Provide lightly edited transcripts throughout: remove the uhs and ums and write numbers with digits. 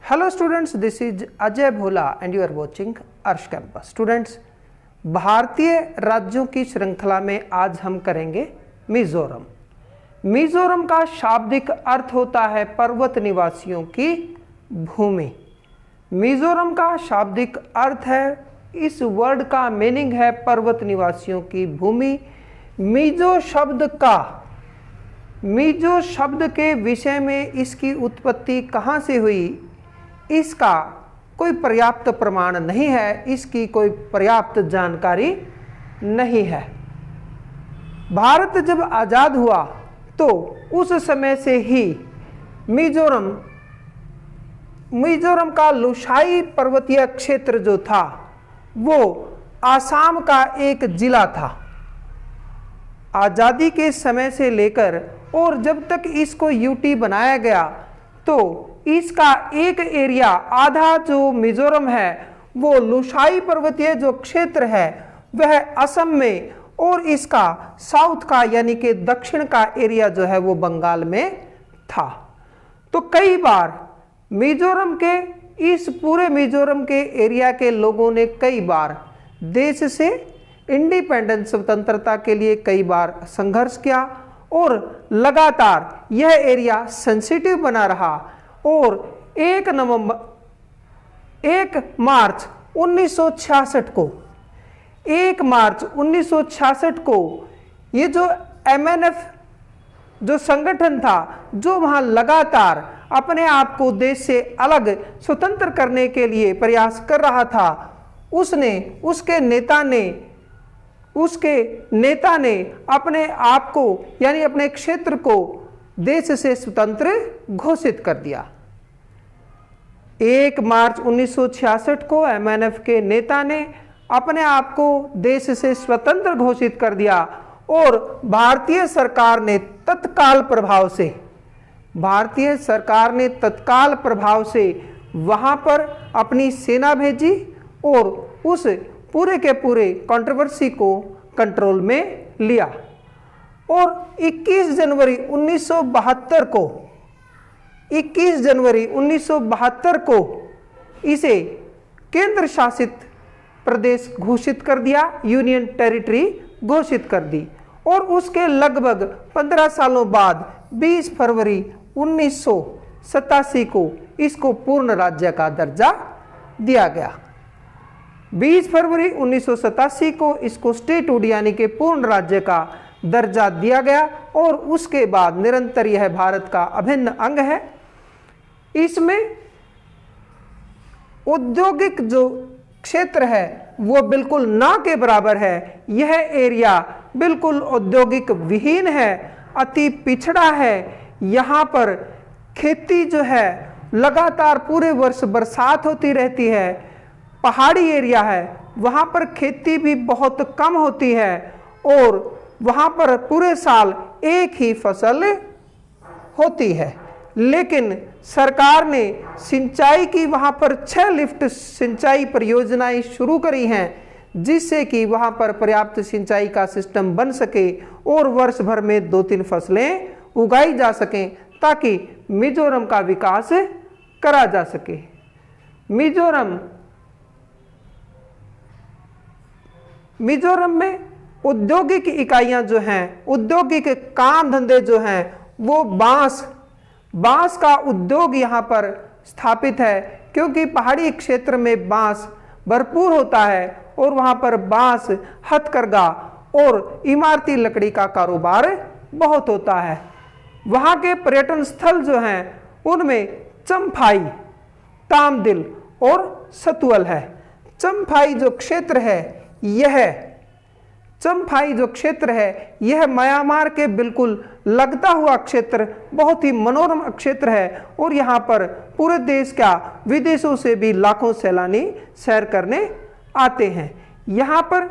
Hello students, this is Ajay Bhola and you are watching अर्श campus. Students, भारतीय राज्यों की श्रृंखला में आज हम करेंगे मिजोरम। मिजोरम का शाब्दिक अर्थ होता है पर्वत निवासियों की भूमि। मिजोरम का शाब्दिक अर्थ है, इस वर्ड का मीनिंग है पर्वत निवासियों की भूमि। मिजो शब्द के विषय में इसकी उत्पत्ति कहाँ से हुई, इसका कोई पर्याप्त प्रमाण नहीं है, इसकी कोई पर्याप्त जानकारी नहीं है। भारत जब आज़ाद हुआ तो उस समय से ही मिजोरम का लुसाई पर्वतीय क्षेत्र जो था वो आसाम का एक जिला था। आज़ादी के समय से लेकर और जब तक इसको यूटी बनाया गया तो इसका एक एरिया, आधा जो मिजोरम है वो लुसाई पर्वतीय जो क्षेत्र है वह असम में, और इसका साउथ का यानी कि दक्षिण का एरिया जो है वो बंगाल में था। तो कई बार इस पूरे मिजोरम के एरिया के लोगों ने कई बार देश से इंडिपेंडेंस स्वतंत्रता के लिए कई बार संघर्ष किया और लगातार यह एरिया सेंसिटिव बना रहा। और 1 मार्च 1966 को ये जो MNF जो संगठन था जो वहाँ लगातार अपने आप को देश से अलग स्वतंत्र करने के लिए प्रयास कर रहा था, उसके नेता ने अपने आप को यानी अपने क्षेत्र को देश से स्वतंत्र घोषित कर दिया। 1 मार्च 1966 को MNF के नेता ने अपने आप को देश से स्वतंत्र घोषित कर दिया और भारतीय सरकार ने तत्काल प्रभाव से वहां पर अपनी सेना भेजी और उस पूरे के पूरे कंट्रोवर्सी को कंट्रोल में लिया। और 21 जनवरी 1972 को इसे केंद्र शासित प्रदेश घोषित कर दिया, यूनियन टेरिटरी घोषित कर दी। और उसके लगभग 15 सालों बाद 20 फरवरी 1987 को इसको पूर्ण राज्य का दर्जा दिया गया। 20 फरवरी 1987 को इसको स्टेटहुड यानी कि पूर्ण राज्य का दर्जा दिया गया और उसके बाद निरंतर यह भारत का अभिन्न अंग है। इसमें औद्योगिक जो क्षेत्र है वो बिल्कुल ना के बराबर है। यह एरिया बिल्कुल औद्योगिक विहीन है, अति पिछड़ा है। यहाँ पर खेती जो है लगातार पूरे वर्ष बरसात होती रहती है। पहाड़ी एरिया है, वहाँ पर खेती भी बहुत कम होती है और वहाँ पर पूरे साल एक ही फसल होती है। लेकिन सरकार ने सिंचाई की वहाँ पर 6 लिफ्ट सिंचाई परियोजनाएं शुरू करी हैं जिससे कि वहाँ पर पर्याप्त सिंचाई का सिस्टम बन सके और वर्ष भर में 2-3 फसलें उगाई जा सकें ताकि मिजोरम का विकास करा जा सके। मिजोरम में औद्योगिक इकाइयां जो हैं, औद्योगिक काम धंधे जो हैं वो बांस का उद्योग यहाँ पर स्थापित है, क्योंकि पहाड़ी क्षेत्र में बांस भरपूर होता है और वहाँ पर बांस, हथकरघा और इमारती लकड़ी का कारोबार बहुत होता है। वहाँ के पर्यटन स्थल जो हैं उनमें चम्फाई, तामदिल और सतुअल है। चम्फाई जो क्षेत्र है यह म्यांमार के बिल्कुल लगता हुआ क्षेत्र बहुत ही मनोरम क्षेत्र है और यहाँ पर पूरे देश का विदेशों से भी लाखों सैलानी सैर करने आते हैं। यहाँ पर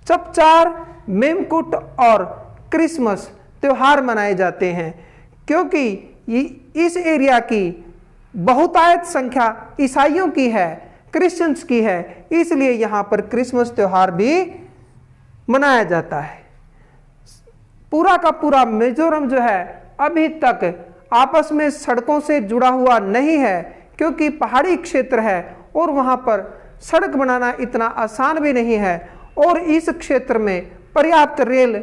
चपचार, मेमकुट और क्रिसमस त्योहार मनाए जाते हैं, क्योंकि इस एरिया की बहुतायत संख्या ईसाइयों की है, क्रिश्चियंस की है, इसलिए यहाँ पर क्रिसमस त्योहार भी मनाया जाता है। पूरा का पूरा मिजोरम जो है अभी तक आपस में सड़कों से जुड़ा हुआ नहीं है, क्योंकि पहाड़ी क्षेत्र है और वहाँ पर सड़क बनाना इतना आसान भी नहीं है, और इस क्षेत्र में पर्याप्त रेल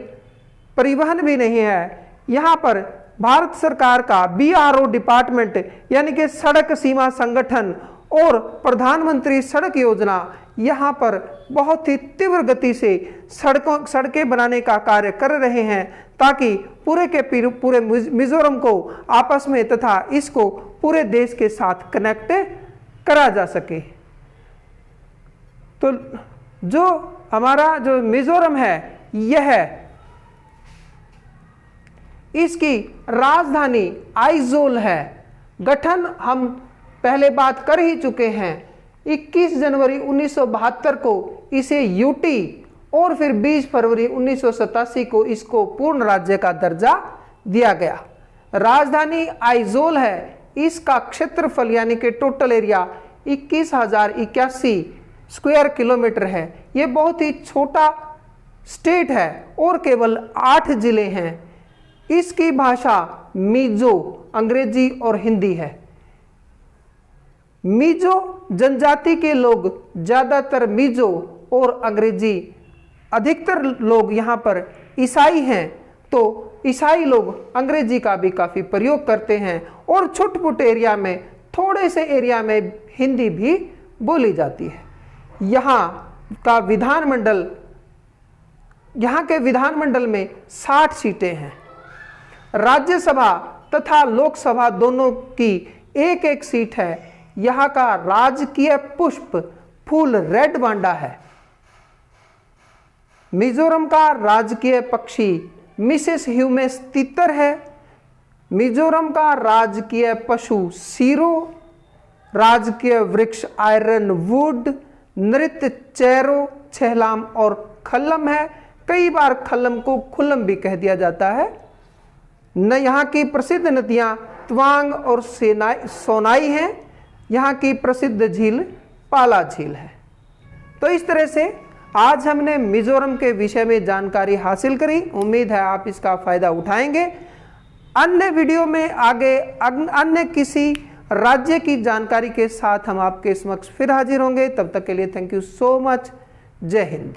परिवहन भी नहीं है। यहाँ पर भारत सरकार का BRO डिपार्टमेंट यानी कि सड़क सीमा संगठन और प्रधानमंत्री सड़क योजना यहाँ पर बहुत ही तीव्र गति से सड़कें बनाने का कार्य कर रहे हैं, ताकि पूरे के पूरे मिजोरम को आपस में तथा इसको पूरे देश के साथ कनेक्ट करा जा सके। तो जो हमारा जो मिजोरम है, यह इसकी राजधानी आइजोल है। गठन हम पहले बात कर ही चुके हैं। 21 जनवरी 1972 को इसे यूटी और फिर 20 फरवरी 1987 को इसको पूर्ण राज्य का दर्जा दिया गया। राजधानी आइजोल है। इसका क्षेत्रफल यानी कि टोटल एरिया 21,081 स्क्वायर किलोमीटर है। ये बहुत ही छोटा स्टेट है और केवल 8 जिले हैं। इसकी भाषा मिजो, अंग्रेजी और हिंदी है। मिजो जनजाति के लोग ज़्यादातर मिजो और अंग्रेजी, अधिकतर लोग यहाँ पर ईसाई हैं, तो ईसाई लोग अंग्रेजी का भी काफ़ी प्रयोग करते हैं, और छोटे-छोटे एरिया में, थोड़े से एरिया में हिंदी भी बोली जाती है। यहाँ के विधानमंडल में 60 सीटें हैं। राज्यसभा तथा लोकसभा दोनों की एक एक सीट है। यहाँ का राजकीय पुष्प फूल रेड वांडा है। मिजोरम का राजकीय पक्षी मिसेस ह्यूमेस तीतर है। मिजोरम का राजकीय पशु सीरो, राजकीय वृक्ष आयरन वुड, नृत्य चेरो, छेलाम और खल्लम है। कई बार खल्लम को खुल्लम भी कह दिया जाता है। न यहाँ की प्रसिद्ध नदियाँ त्वांग और सोनाई हैं। यहाँ की प्रसिद्ध झील पाला झील है। तो इस तरह से आज हमने मिजोरम के विषय में जानकारी हासिल करी। उम्मीद है आप इसका फायदा उठाएंगे। अन्य वीडियो में आगे अन्य किसी राज्य की जानकारी के साथ हम आपके समक्ष फिर हाजिर होंगे। तब तक के लिए थैंक यू सो मच। जय हिंद।